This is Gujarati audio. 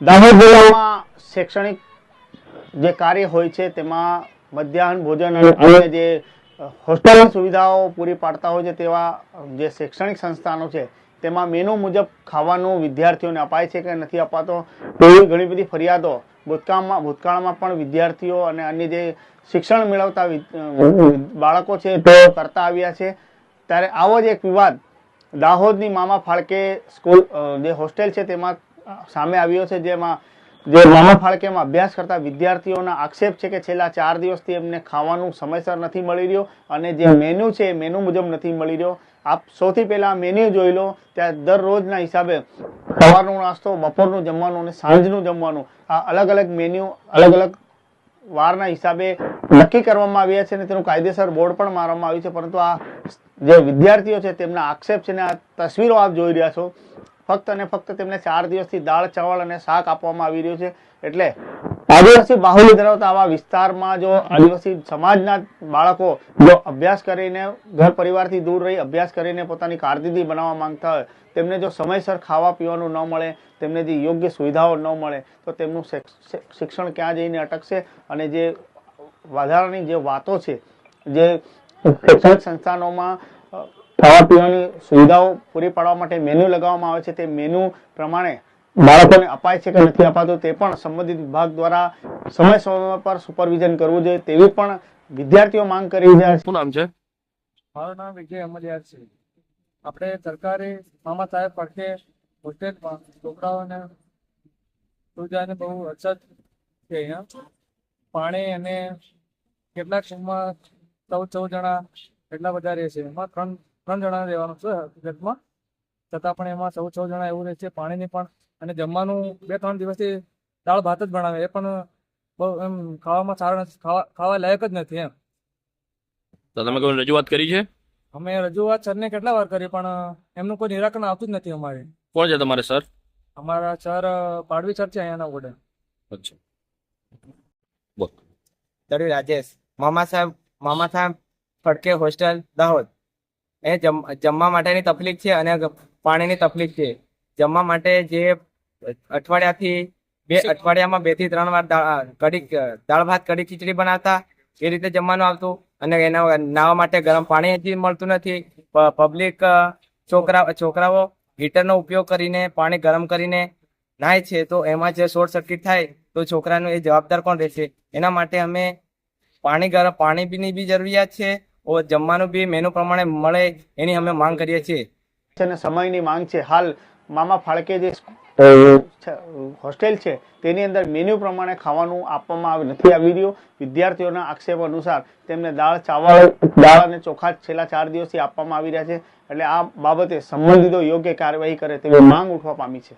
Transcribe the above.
દાહોદ જિલ્લામાં શૈક્ષણિક જે કાર્ય હોય છે તેમાં મધ્યાહન ભોજન અને અન્ય જે હોસ્ટેલની સુવિધાઓ પૂરી પાડતા હોય છે તેવા જે શૈક્ષણિક સંસ્થાનો છે તેમાં મેનુ મુજબ ખાવાનું વિદ્યાર્થીઓને અપાય છે કે નથી અપાતો તેવી ઘણી બધી ફરિયાદો ભૂતકાળમાં પણ વિદ્યાર્થીઓ અને અન્ય જે શિક્ષણ મેળવતા બાળકો છે તે કરતા આવ્યા છે। ત્યારે આવો જ એક વિવાદ દાહોદની મામા ફાળકે સ્કૂલ જે હોસ્ટેલ છે તેમાં સામે આવ્યો છે, જેમાં જે મામા ફાળકેમાં અભ્યાસ કરતા વિદ્યાર્થીઓના આક્ષેપ છે કે છેલ્લા 4 દિવસથી એમને ખાવાનું સમયસર નથી મળી રહ્યો અને જે મેનુ છે એ મેનુ મુજબ નથી મળી રહ્યો। આપ સૌથી પહેલા મેન્યુ જોઈ લો, ત્યાં દરરોજના હિસાબે સવારનો નાસ્તો, બપોરનું જમવાનું અને સાંજનું જમવાનું આ અલગ અલગ મેન્યુ અલગ અલગ વારના હિસાબે નક્કી કરવામાં આવ્યા છે અને તેનું કાયદેસર બોર્ડ પણ મારવામાં આવ્યું છે। પરંતુ આ જે વિદ્યાર્થીઓ છે તેમના આક્ષેપ છે ને આ તસવીરો આપ જોઈ રહ્યા છો, ફક્ત અને ફક્ત તેમને 4 દિવસથી દાળ ચાવલ અને શાક આપવામાં આવી રહ્યું છે। એટલે આદિવાસી બાહુલ્ય ધરાવતા આવા વિસ્તારમાં જો આદિવાસી સમાજના બાળકો જો અભ્યાસ કરીને ઘર પરિવારથી દૂર રહી અભ્યાસ કરીને પોતાની કારકિર્દી બનાવવા માંગતા હોય, તેમને જો સમયસર ખાવા પીવાનું ન મળે, તેમને જે યોગ્ય સુવિધાઓ ન મળે તો તેમનું શિક્ષણ ક્યાં જઈને અટકશે અને જે વધારાની જે વાતો છે, જે શૈક્ષણિક સંસ્થાનોમાં ખાવા પીવાની સુવિધાઓ પૂરી પાડવા માટે મેન્યુ લગાવવામાં આવે છે તે મેન્યુ પ્રમાણે બાળકોને અપાય છે કે નથી અપાતું તે પણ સંબંધિત વિભાગ દ્વારા સમય પર સુપરવિઝન કરવું જોઈએ તેવી પણ વિદ્યાર્થીઓ માંગ કરી રહ્યા છે। શું નામ છે? મારું નામ વિજય અમલિયાર છે। આપણે સરકારી મામા સાહેબ ફાળકે હોસ્ટેલમાં છોકરાઓને સુવિધાની બહુ અછત છે। અહીંયા પાણી અને કેટલાક રૂમમાં 14 જણા એટલા બધા રહે છે, એમાં ત્રણ જણા રહેવાનું છે હકીકતમાં, છતાં પણ એમાં 14 જણા એવું રહે છે। પાણીની પણ અને જમવાનું 2-3 દિવસથી દાળ ભાત જ બનાવે, એ પણ બહુ એમ ખાવામાં સારું નથી, ખાવા લાયક જ નથી એમ। તો તમે કોઈ રજૂઆત કરી છે? અમે રજૂઆત સરને કેટલા વાર કરી પણ એમનું કોઈ નિરાકરણ આવતું જ નથી અમારે। કોણ છે તમારે સર? અમારા સર પાડવી સર છે અહીંયાના વોર્ડન। અચ્છા, બોલ। તરુ રાજેશ, મામા સાહેબ ફડકે હોસ્ટેલ દાહોદ। એ જમવા માટેની તકલીફ છે અને પાણીની તકલીફ છે। જમવા માટે જે અઠવાડિયામાં 2 થી 3 વાર દાળ ભાત કઢી ખીચડી બનાવતા એ રીતે જમવાનું આવતું અને એના નાહવા માટે ગરમ પાણી હજી મળતું નથી। પબ્લિક છોકરાઓ હીટરનો ઉપયોગ કરીને પાણી ગરમ કરીને નાય છે, તો એમાં જે શોર્ટ સર્કિટ થાય તો છોકરાનું એ જવાબદાર કોણ રહેશે? એના માટે અમે પાણીની બી જરૂરિયાત છે, જમવાનું બી મેનુ પ્રમાણે મળે એની અમે માંગ કરીએ છીએ। સમયની માંગ છે। હાલ મામા ફાળકે જે હોસ્ટેલ છે તેની અંદર મેન્યુ પ્રમાણે ખાવાનું આપવામાં નથી આવી રહ્યું। વિદ્યાર્થીઓના આક્ષેપ અનુસાર તેમને દાળ અને ચોખા છેલ્લા 4 દિવસથી આપવામાં આવી રહ્યા છે। એટલે આ બાબતે સંબંધિતો યોગ્ય કાર્યવાહી કરે તેવી માંગ ઉઠવા પામી છે।